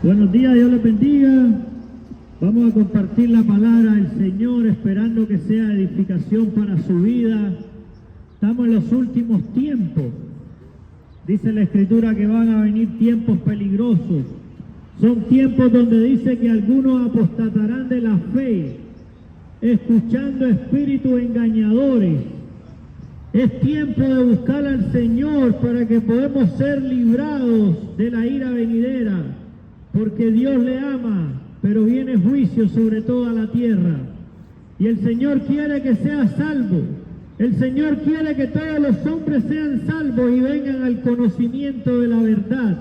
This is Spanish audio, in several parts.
Buenos días, Dios les bendiga. Vamos a compartir la palabra del Señor, esperando que sea edificación para su vida. Estamos en los últimos tiempos. Dice la Escritura que van a venir tiempos peligrosos. Son tiempos donde dice que algunos apostatarán de la fe, escuchando espíritus engañadores. Es tiempo de buscar al Señor para que podamos ser librados de la ira venidera, porque Dios le ama, pero viene juicio sobre toda la tierra. Y el Señor quiere que sea salvo. El Señor quiere que todos los hombres sean salvos y vengan al conocimiento de la verdad.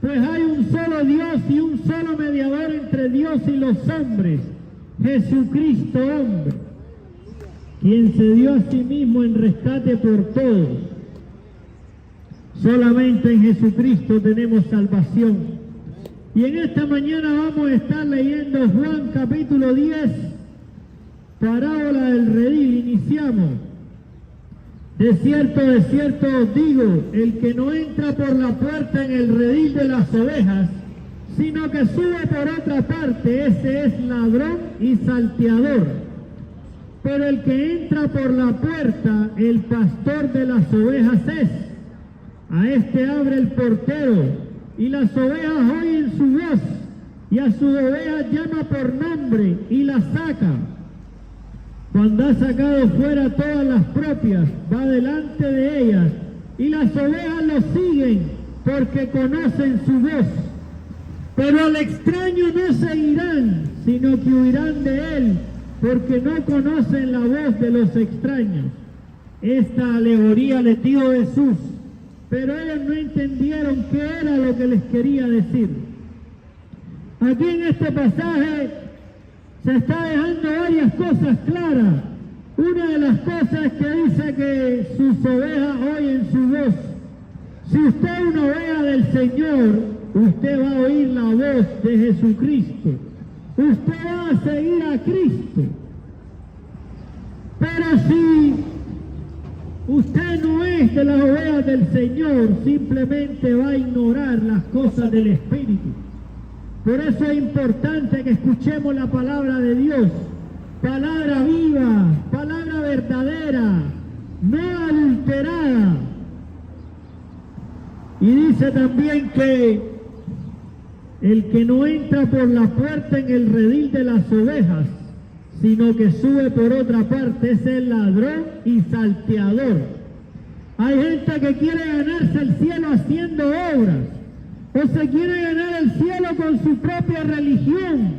Pues hay un solo Dios y un solo mediador entre Dios y los hombres, Jesucristo hombre, quien se dio a sí mismo en rescate por todos. Solamente en Jesucristo tenemos salvación. Y en esta mañana vamos a estar leyendo Juan capítulo 10, parábola del redil. Iniciamos. De cierto os digo, el que no entra por la puerta en el redil de las ovejas, sino que sube por otra parte, ese es ladrón y salteador. Pero el que entra por la puerta, el pastor de las ovejas es. A este abre el portero, y las ovejas oyen su voz, y a sus ovejas llama por nombre, y las saca. Cuando ha sacado fuera todas las propias, va delante de ellas, y las ovejas lo siguen, porque conocen su voz. Pero al extraño no seguirán, sino que huirán de él, porque no conocen la voz de los extraños. Esta alegoría les dijo Jesús, pero ellos no entendieron qué era lo que les quería decir. Aquí en este pasaje se está dejando varias cosas claras. Una de las cosas es que dice que sus ovejas oyen su voz. Si usted es una oveja del Señor, usted va a oír la voz de Jesucristo. Usted va a seguir a Cristo. Pero si usted no es de las ovejas del Señor, simplemente va a ignorar las cosas del Espíritu. Por eso es importante que escuchemos la palabra de Dios, palabra viva, palabra verdadera, no adulterada. Y dice también que el que no entra por la puerta en el redil de las ovejas, sino que sube por otra parte, es el ladrón y salteador. Hay gente que quiere ganarse el cielo haciendo obras, o se quiere ganar el cielo con su propia religión,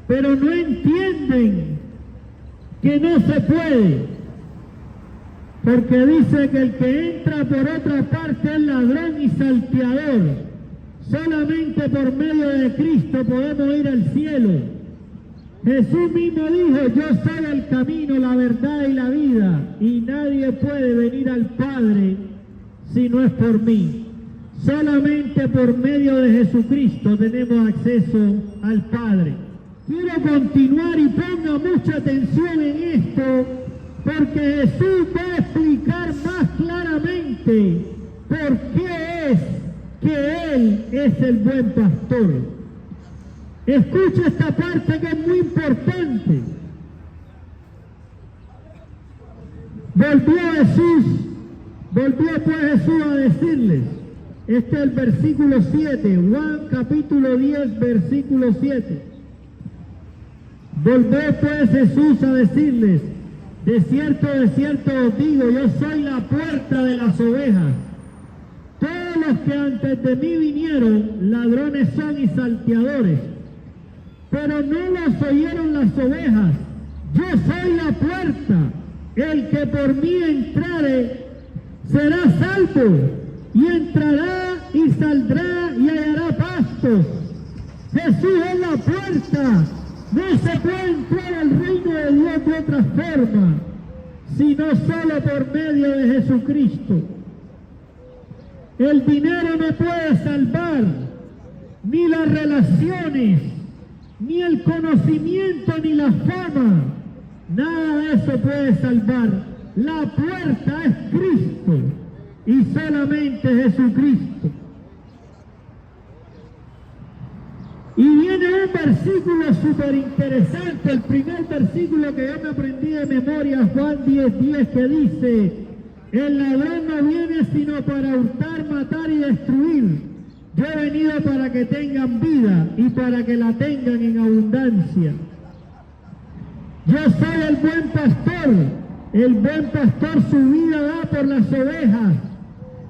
pero no entienden que no se puede, porque dice que el que entra por otra parte es ladrón y salteador. Solamente por medio de Cristo podemos ir al cielo. Jesús mismo dijo, yo soy el camino, la verdad y la vida, y nadie puede venir al Padre si no es por mí. Solamente por medio de Jesucristo tenemos acceso al Padre. Quiero continuar y ponga mucha atención en esto, porque Jesús va a explicar más claramente por qué es que Él es el buen pastor. Escucha esta parte que es muy importante. Volvió pues Jesús a decirles, este es el versículo 7, Juan capítulo 10, versículo 7. Volvió pues Jesús a decirles, de cierto os digo, yo soy la puerta de las ovejas. Todos los que antes de mí vinieron, ladrones son y salteadores, pero no los oyeron las ovejas. Yo soy la puerta, el que por mí entrare será salvo, y entrará y saldrá y hallará pastos. Jesús es la puerta. No se puede entrar al reino de Dios de otra forma, sino solo por medio de Jesucristo. El dinero no puede salvar, ni las relaciones, ni el conocimiento, ni la fama. Nada de eso puede salvar. La puerta es Cristo y solamente Jesucristo. Y viene un versículo súper interesante, el primer versículo que yo me aprendí de memoria, Juan 10:10, que dice: el ladrón no viene sino para hurtar, matar y destruir. Yo he venido para que tengan vida y para que la tengan en abundancia. Yo soy el buen pastor su vida da por las ovejas.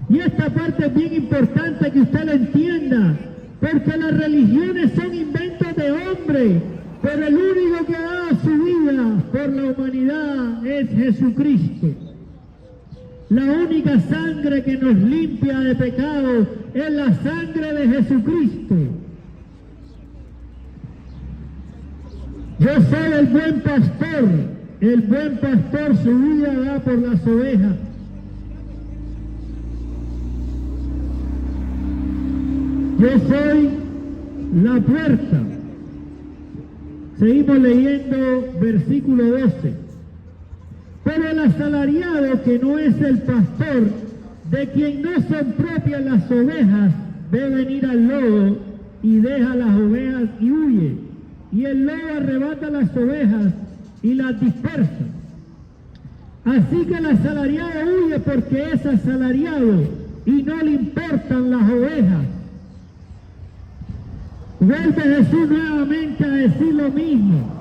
Y esta parte es bien importante que usted lo entienda, porque las religiones son inventos de hombre, pero el único que ha dado su vida por la humanidad es Jesucristo. La única sangre que nos limpia de pecado es la sangre de Jesucristo. Yo soy el buen pastor su vida da por las ovejas. Yo soy la puerta. Seguimos leyendo versículo 12. Pero el asalariado, que no es el pastor, de quien no son propias las ovejas, ve venir al lobo y deja las ovejas y huye. Y el lobo arrebata las ovejas y las dispersa. Así que el asalariado huye porque es asalariado y no le importan las ovejas. Vuelve Jesús nuevamente a decir lo mismo.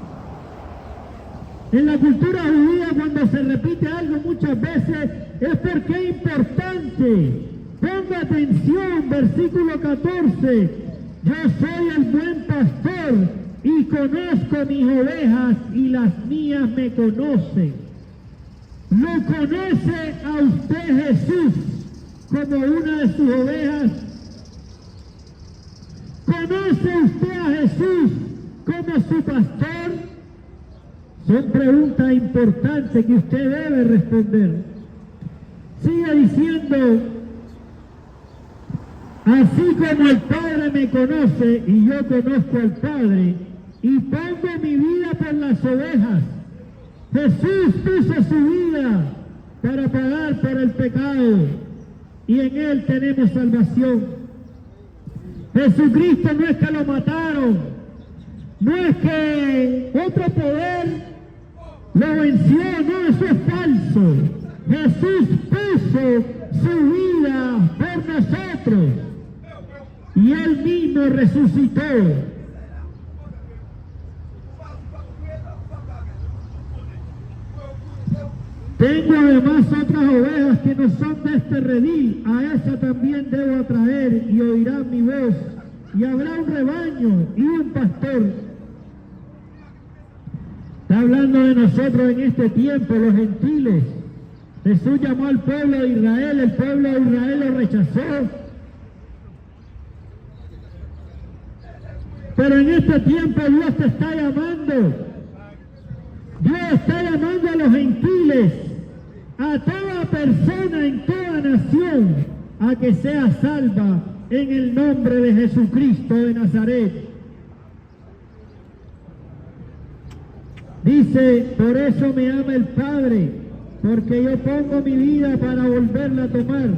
En la cultura judía, cuando se repite algo muchas veces, es porque es importante. Ponga atención, versículo 14. Yo soy el buen pastor y conozco mis ovejas y las mías me conocen. ¿Lo conoce a usted Jesús como una de sus ovejas? ¿Conoce usted a Jesús como su pastor? Son preguntas importantes que usted debe responder. Sigue diciendo: así como el Padre me conoce y yo conozco al Padre, y pongo mi vida por las ovejas. Jesús puso su vida para pagar por el pecado, y en Él tenemos salvación. Jesucristo no es que lo mataron, no es que otro poder lo venció, no, eso es falso. Jesús puso su vida por nosotros y Él mismo resucitó. Tengo además otras ovejas que no son de este redil, a esa también debo atraer y oirán mi voz, y habrá un rebaño y un pastor. Está hablando de nosotros en este tiempo, los gentiles. Jesús llamó al pueblo de Israel, el pueblo de Israel lo rechazó. Pero en este tiempo Dios te está llamando. Dios está llamando a los gentiles, a toda persona en toda nación, a que sea salva en el nombre de Jesucristo de Nazaret. Dice: por eso me ama el Padre, porque yo pongo mi vida para volverla a tomar.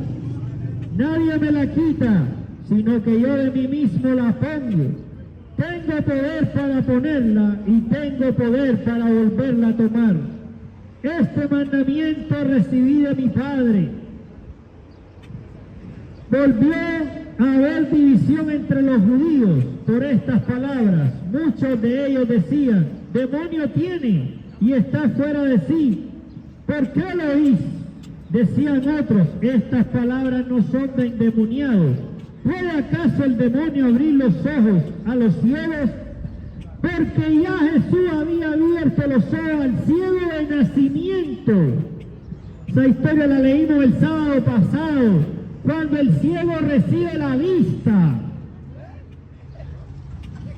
Nadie me la quita, sino que yo de mí mismo la pongo. Tengo poder para ponerla y tengo poder para volverla a tomar. Este mandamiento recibí de mi Padre. Volvió a haber división entre los judíos por estas palabras. Muchos de ellos decían: demonio tiene y está fuera de sí. ¿Por qué lo oís? Decían otros: estas palabras no son de endemoniados. ¿Puede acaso el demonio abrir los ojos a los ciegos? Porque ya Jesús había abierto los ojos al ciego de nacimiento. Esa historia la leímos el sábado pasado, cuando el ciego recibe la vista.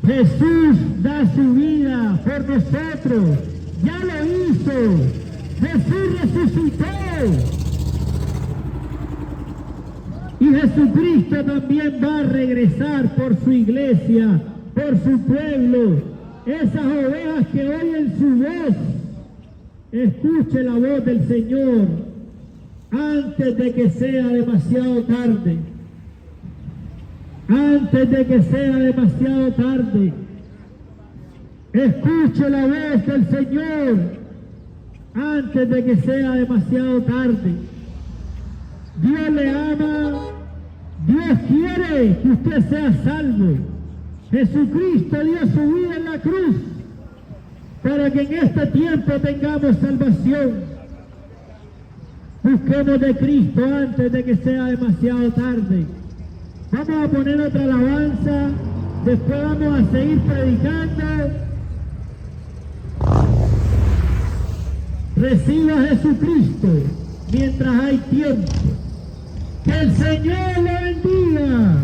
Jesús da su vida por nosotros, ya lo hizo. Jesús resucitó. Y Jesucristo también va a regresar por su iglesia, por su pueblo. Esas ovejas que oyen su voz, escuche la voz del Señor antes de que sea demasiado tarde. antes de que sea demasiado tarde. Escuche la voz del Señor antes de que sea demasiado tarde. Dios le ama, Dios quiere que usted sea salvo. Jesucristo dio su vida en la cruz para que en este tiempo tengamos salvación. Busquemos de Cristo antes de que sea demasiado tarde. Vamos a poner otra alabanza, después vamos a seguir predicando. Reciba a Jesucristo mientras hay tiempo. Que el Señor le bendiga.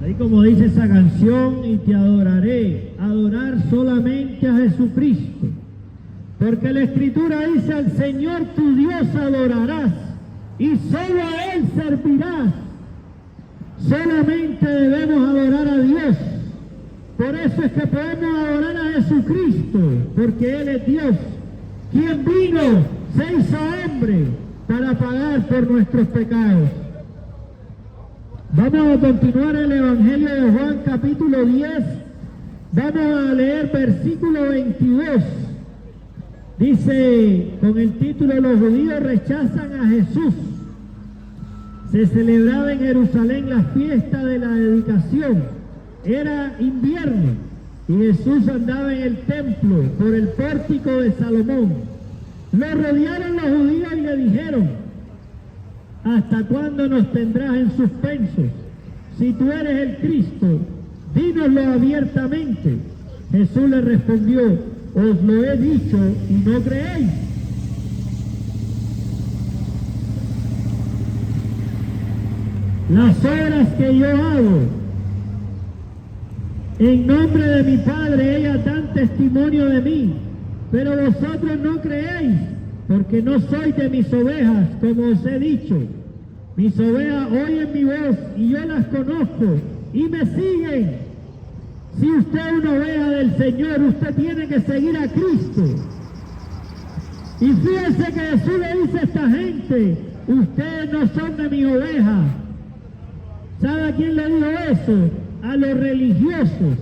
Ahí como dice esa canción, y te adoraré, adorar solamente a Jesucristo. Porque la Escritura dice, al Señor tu Dios adorarás y solo a Él servirás. Solamente debemos adorar a Dios. Por eso es que podemos adorar a Jesucristo, porque Él es Dios, quien vino, se hizo hombre para pagar por nuestros pecados. Vamos a continuar el Evangelio de Juan capítulo 10. Vamos a leer versículo 22. Dice con el título, los judíos rechazan a Jesús. Se celebraba en Jerusalén la fiesta de la dedicación. Era invierno y Jesús andaba en el templo por el pórtico de Salomón. Lo rodearon los judíos y le dijeron, ¿hasta cuándo nos tendrás en suspenso? Si tú eres el Cristo, dínoslo abiertamente. Jesús le respondió, os lo he dicho y no creéis. Las obras que yo hago en nombre de mi Padre, ellas dan testimonio de mí, pero vosotros no creéis, porque no sois de mis ovejas, como os he dicho. Mis ovejas oyen mi voz y yo las conozco y me siguen. Si usted es una oveja del Señor, usted tiene que seguir a Cristo. Y fíjense que Jesús le dice a esta gente, ustedes no son de mi oveja. ¿Sabe a quién le dijo eso? A los religiosos.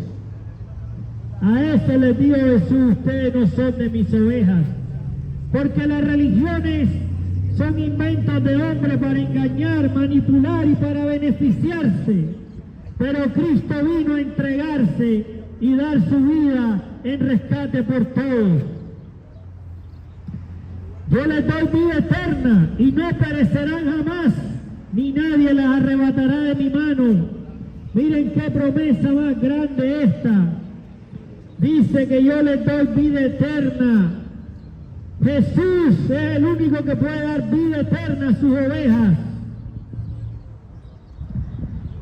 A eso les dijo Jesús, ustedes no son de mis ovejas. Porque las religiones son inventos de hombres para engañar, manipular y para beneficiarse. Pero Cristo vino a entregarse y dar su vida en rescate por todos. Yo les doy vida eterna y no perecerán jamás, ni nadie las arrebatará de mi mano. Miren qué promesa más grande esta. Dice que yo les doy vida eterna. Jesús es el único que puede dar vida eterna a sus ovejas.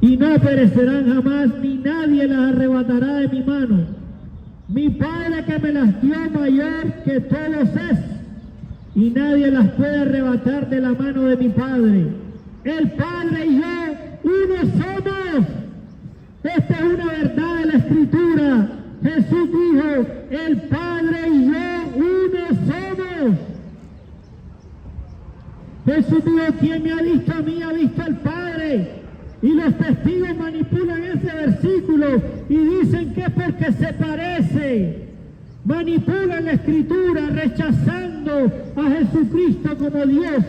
Y no perecerán jamás, ni nadie las arrebatará de mi mano. Mi Padre que me las dio mayor que todos es, y nadie las puede arrebatar de la mano de mi Padre. El Padre y yo, uno somos. Esta es una verdad de la Escritura. Jesús dijo, el Padre y yo, uno somos. Jesús dijo, quien me ha visto a mí, ha visto al Padre. Y los testigos manipulan ese versículo y dicen que es porque se parece. Manipulan la Escritura rechazando a Jesucristo como Dios.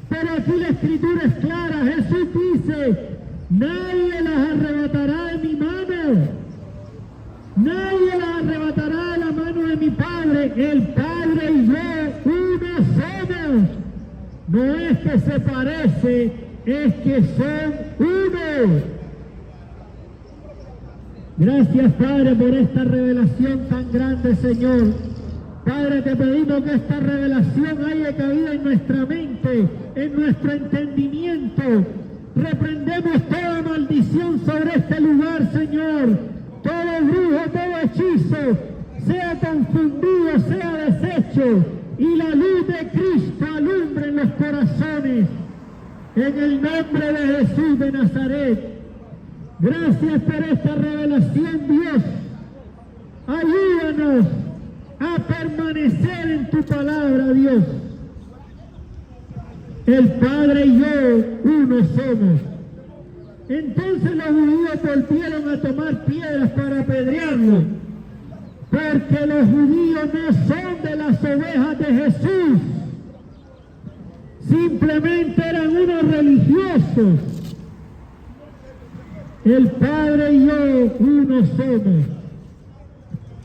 Pero aquí la Escritura es clara. Jesús dice, nadie las arrebatará de mi mano. Nadie las arrebatará de la mano de mi Padre. El Padre y yo, uno somos. No es que se parece, es que son uno. Gracias, Padre, por esta revelación tan grande, Señor. Padre, te pedimos que esta revelación haya cabida en nuestra mente, en nuestro entendimiento. Reprendemos toda maldición sobre este lugar, Señor. Todo brujo, todo hechizo, sea confundido, sea deshecho, y la luz de Cristo alumbre en los corazones. En el nombre de Jesús de Nazaret. Gracias por esta revelación, Dios. Ayúdanos a permanecer en tu palabra, Dios. El Padre y yo, uno somos. Entonces los judíos volvieron a tomar piedras para apedrearlo, porque los judíos no son de las ovejas de Jesús, simplemente eran unos religiosos. El Padre y yo uno somos.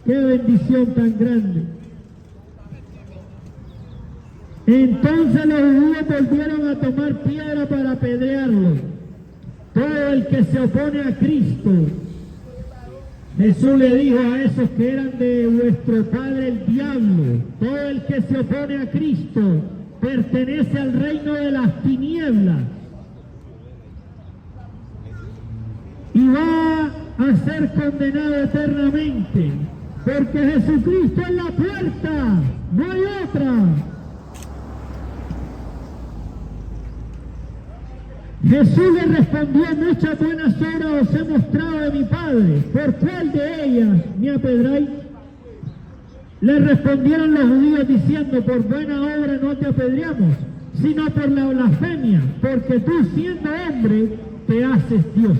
¡Qué bendición tan grande! Entonces los judíos volvieron a tomar piedra para apedrearlo. Todo el que se opone a Cristo, Jesús le dijo a esos que eran de vuestro padre el diablo, todo el que se opone a Cristo pertenece al reino de las tinieblas y va a ser condenado eternamente, porque Jesucristo es la puerta, no hay otra. Jesús le respondió: muchas buenas obras os he mostrado de mi Padre, ¿por cuál de ellas me apedráis? Le respondieron los judíos diciendo: por buena obra no te apedreamos, sino por la blasfemia, porque tú siendo hombre te haces Dios.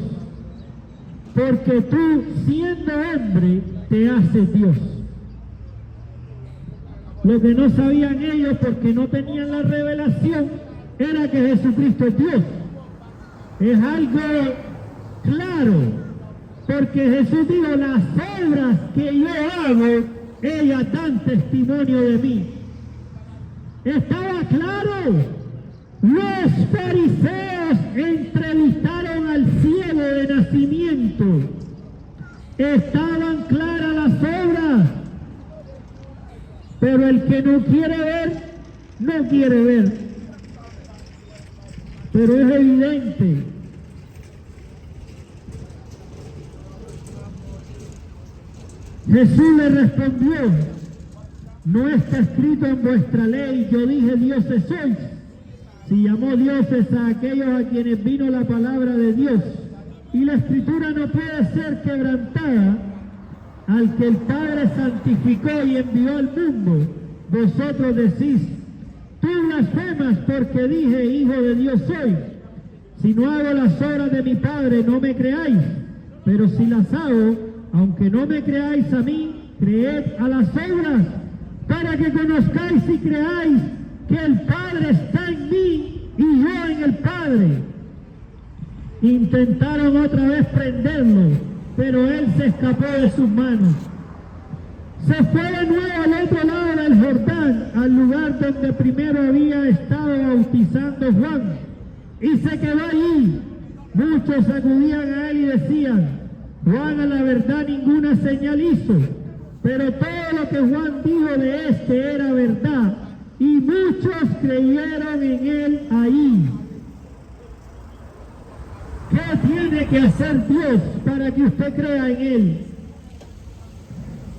Porque tú siendo hombre te haces Dios. Lo que no sabían ellos, porque no tenían la revelación, era que Jesucristo es Dios. Es algo claro, porque Jesús dijo: las obras que yo hago, ellas dan testimonio de mí. Estaba claro. Los fariseos entrevistaron al ciego de nacimiento. Estaban claras las obras, pero el que no quiere ver, no quiere ver. Pero es evidente. Jesús le respondió: no está escrito en vuestra ley, yo dije dioses sois. Si llamó dioses a aquellos a quienes vino la palabra de Dios, y la escritura no puede ser quebrantada, al que el Padre santificó y envió al mundo, vosotros decís: tú blasfemas, porque dije hijo de Dios soy. Si no hago las obras de mi Padre, no me creáis, pero si las hago, aunque no me creáis a mí, creed a las obras, para que conozcáis y creáis que el Padre está en mí y yo en el Padre. Intentaron otra vez prenderlo, pero él se escapó de sus manos. Se fue de nuevo al otro lado del Jordán, al lugar donde primero había estado bautizando Juan, y se quedó allí. Muchos acudían a él y decían: Juan a la verdad ninguna señal hizo, pero todo lo que Juan dijo de este era verdad, y muchos creyeron en él ahí. ¿Qué tiene que hacer Dios para que usted crea en él?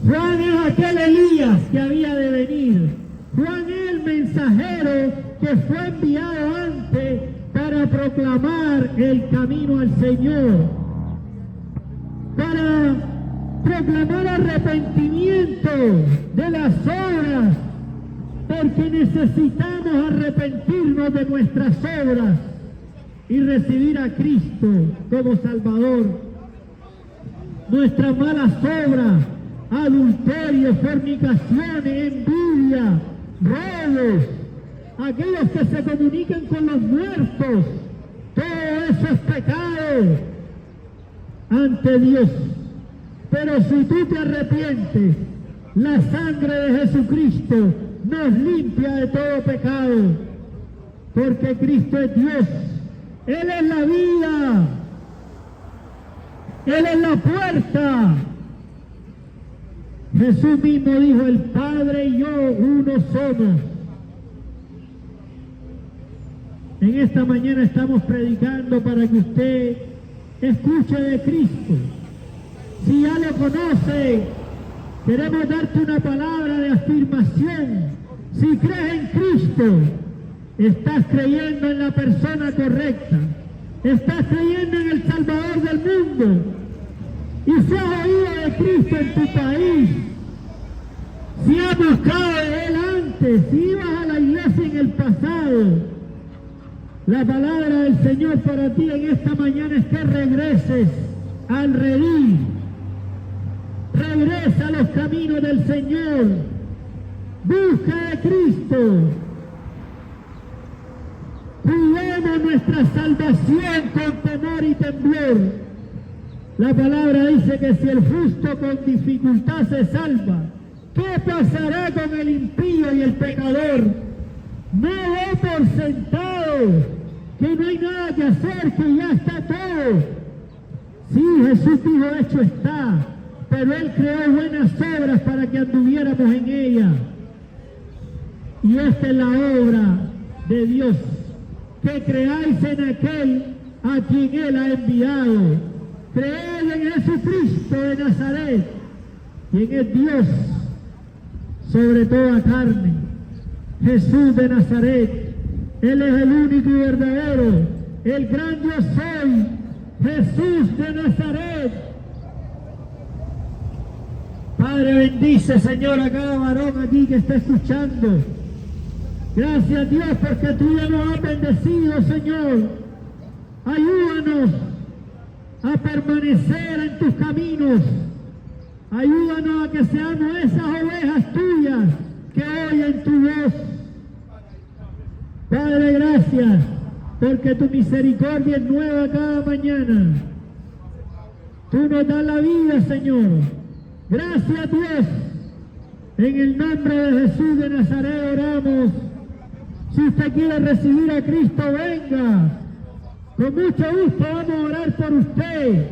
Juan es aquel Elías que había de venir. Juan es el mensajero que fue enviado antes para proclamar el camino al Señor, para proclamar arrepentimiento de las obras, porque necesitamos arrepentirnos de nuestras obras y recibir a Cristo como Salvador. Nuestras malas obras, adulterio, fornicaciones, envidia, robos, aquellos que se comunican con los muertos, todo eso es pecado ante Dios. Pero si tú te arrepientes, la sangre de Jesucristo nos limpia de todo pecado, porque Cristo es Dios. Él es la vida, Él es la puerta. Jesús mismo dijo: el Padre y yo uno somos. En esta mañana estamos predicando para que usted escuche de Cristo. Si ya lo conoce, queremos darte una palabra de afirmación. Si crees en Cristo, estás creyendo en la persona correcta. Estás creyendo en el Salvador del mundo. Y si has oído de Cristo en tu país, si has buscado de Él antes, si ibas a la iglesia en el pasado, La palabra del Señor para ti en esta mañana es que regreses al redil. Regresa a los caminos del Señor. Busca a Cristo. Cuidemos nuestra salvación con temor y temblor. La palabra dice que si el justo con dificultad se salva, ¿qué pasará con el impío y el pecador? No dé por sentado que no hay nada que hacer, que ya está todo. Sí, Jesús dijo, hecho está, pero Él creó buenas obras para que anduviéramos en ellas. Y esta es la obra de Dios, que creáis en aquel a quien Él ha enviado. Creed en Jesucristo de Nazaret, quien es Dios sobre toda carne. Jesús de Nazaret, Él es el único y verdadero, el gran yo soy, Jesús de Nazaret. Padre, bendice, Señor, a cada varón aquí que está escuchando. Gracias, Dios, porque tú ya nos has bendecido, Señor. Ayúdanos a permanecer en tus caminos. Ayúdanos a que seamos esas ovejas tuyas que oyen tu voz. Padre, gracias, porque tu misericordia es nueva cada mañana. Tú nos das la vida, Señor. Gracias, Dios. En el nombre de Jesús de Nazaret oramos. Si usted quiere recibir a Cristo, venga. Con mucho gusto vamos a orar por usted.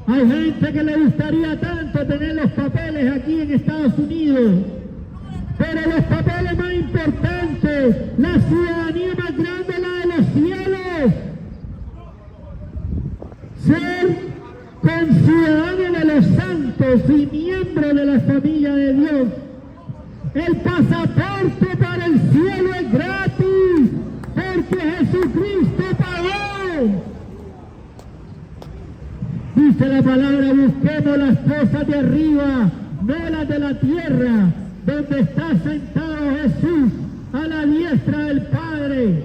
Hay gente que le gustaría tanto tener los papeles aquí en Estados Unidos, pero los papeles más importantes, la ciudadanía más grande, la de los cielos. Ser conciudadano de los santos y miembro de la familia de Dios. El pasaporte para el cielo es gratis, porque Jesucristo pagó. Dice la palabra, busquemos las cosas de arriba, no las de la tierra, donde está sentado Jesús a la diestra del Padre.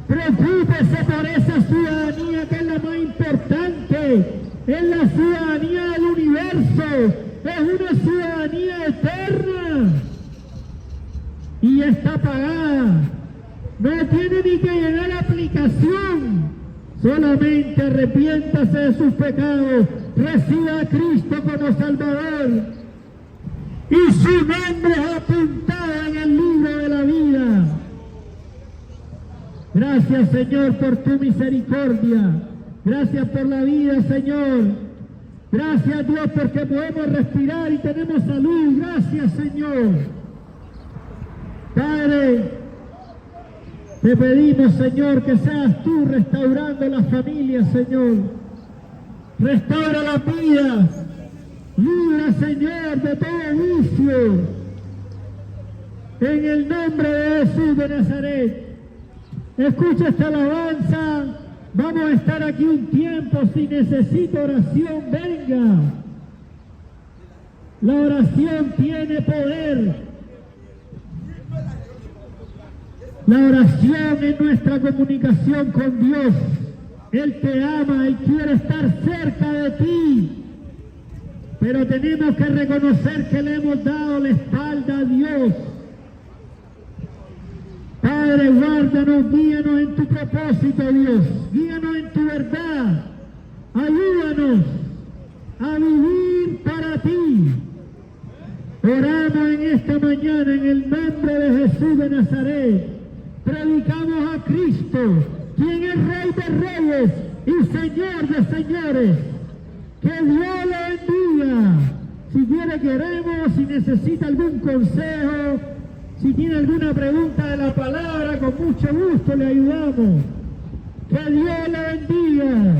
Preocúpese por esa ciudadanía que es la más importante, es la ciudadanía del universo, es una ciudadanía eterna y está pagada. No tiene ni que llenar la aplicación, solamente arrepiéntase de sus pecados, reciba a Cristo como Salvador y su nombre es apuntado en el libro de la vida. Gracias, Señor, por tu misericordia. Gracias por la vida, Señor. Gracias, Dios, porque podemos respirar y tenemos salud. Gracias, Señor. Padre, te pedimos, Señor, que seas tú restaurando las familias, Señor. Restaura la vida. Libra, Señor, de todo vicio. En el nombre de Jesús de Nazaret. Escucha esta alabanza. Vamos a estar aquí un tiempo. Si necesita oración, venga. La oración tiene poder. La oración es nuestra comunicación con Dios. Él te ama, Él quiere estar cerca de ti. Pero tenemos que reconocer que le hemos dado la espalda a Dios. Padre, guárdanos, guíanos en tu propósito, Dios. Guíanos en tu verdad. Ayúdanos a vivir para ti. Oramos en esta mañana en el nombre de Jesús de Nazaret. Predicamos a Cristo, quien es Rey de Reyes y Señor de Señores. Que Dios le bendiga. Si quiere, queremos, si necesita algún consejo, si tiene alguna pregunta de la palabra, con mucho gusto le ayudamos. Que Dios le bendiga.